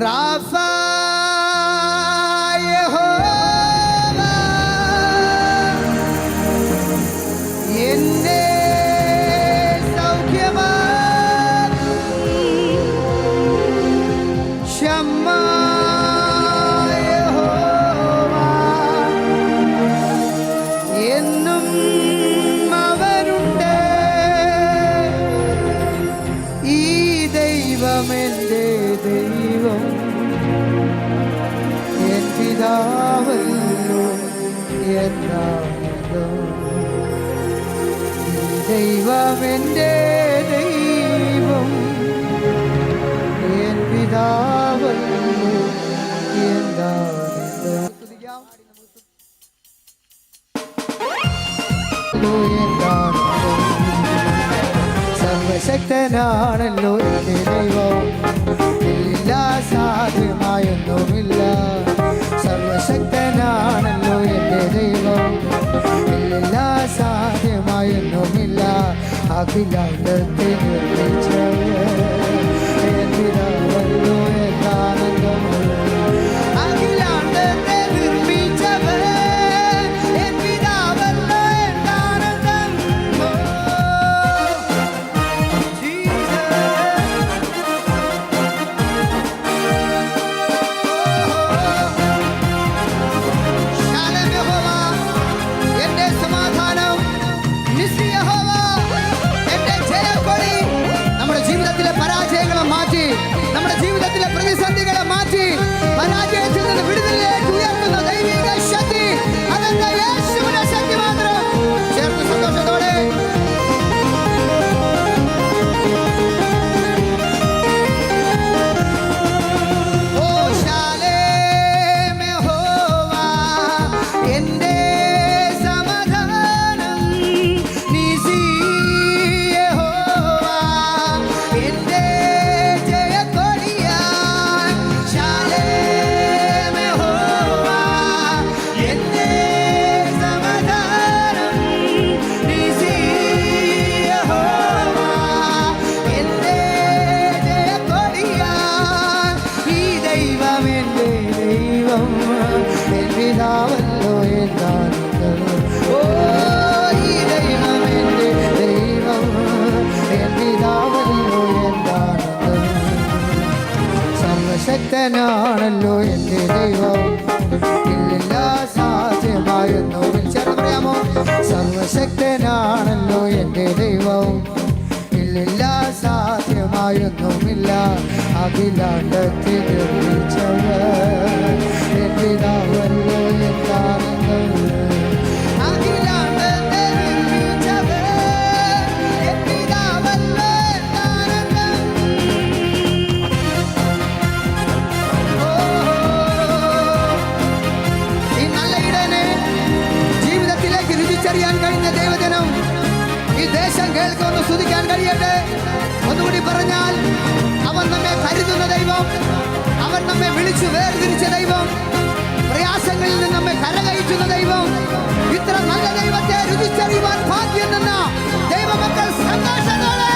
Rafah ദൈവമെന്റെ ദൈവം N പിതാവല്ലോ സർവശക്തനാണല്ലോ എന്റെ ദൈവം, എല്ലാ സാധ്യമായൊന്നുമില്ല. സർവശക്തനാണല്ലോ എന്റെ ദൈവം, എല്ലാ സാധ്യമായൊന്നുമില്ല. അഖിലാണ്ടത്തെ നിർമ്മിച്ചവർ എൻ പിതാവല്ലോ എന്നാനന്ദം. അഖിലാണ്ടത്തെ നിർമ്മിച്ചവർ എൻ പിതാവല്ലോ എന്നാനന്ദം. എന്റെ സമാധാനം നമ്മുടെ ജീവിതത്തിലെ പരാജയങ്ങളെ മാറ്റി, നമ്മുടെ ജീവിതത്തിലെ പ്രതിസന്ധികളെ മാറ്റി, പരാജയത്തിൽ നിന്ന് വിടുതലിലേക്ക് ഉയർത്തുന്ന ദൈവിക ശക്തി, അതെന്താ യേശുവിന്റെ ശക്തി മാത്രം. ചേർത്ത് സന്തോഷത്തോടെ ശക്തനാണല്ലോ എന്റെ ദൈവം, എല്ലാ സാധ്യമായൊന്നും. ചേർന്ന് പറയാമോ? സർവശക്തനാണല്ലോ എന്റെ ദൈവം, എല്ലാ സാധ്യമായൊന്നുമില്ല. അഖിലാണ്ടത്തെ നിർമ്മിച്ചവർ എൻ പിതാവല്ലോ എന്നാനന്ദം. അറിയാൻ കഴിഞ്ഞ ദൈവജനം ഈ ദേശം കേൾക്കൊന്ന് സ്തുതിക്കാൻ കഴിയട്ടെ. ഒന്നുകൂടി പറഞ്ഞാൽ, അവൻ നമ്മെ കരുതുന്ന ദൈവം, അവൻ നമ്മെ വിളിച്ചു വേർതിരിച്ച ദൈവം, പ്രയാസങ്ങളിൽ നിന്ന് നമ്മെ കരകയറ്റുന്ന ദൈവം. ഇത്ര നല്ല ദൈവത്തെ രുചിച്ചറിയുവാൻ ഭാഗ്യം തന്ന ദൈവമക്കൾ സന്തോഷത്തോടെ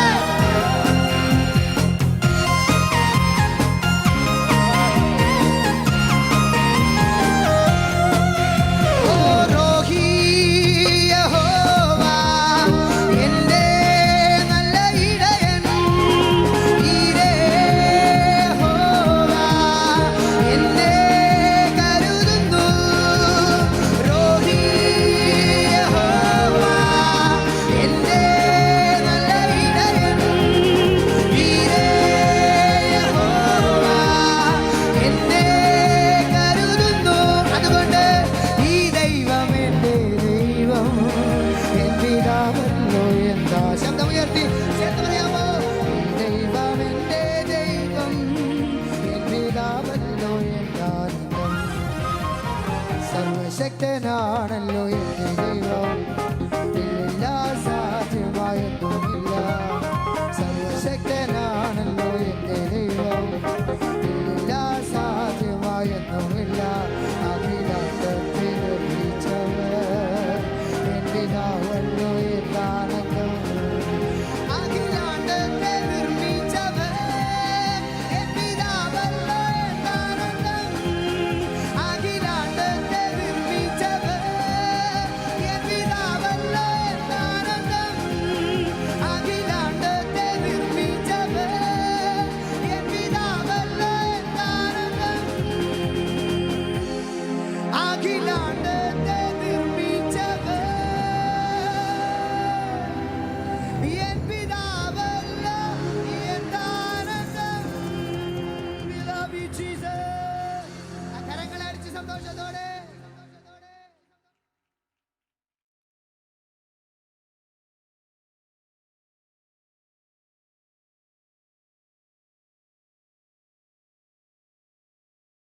ശക്തനാണല്ലോ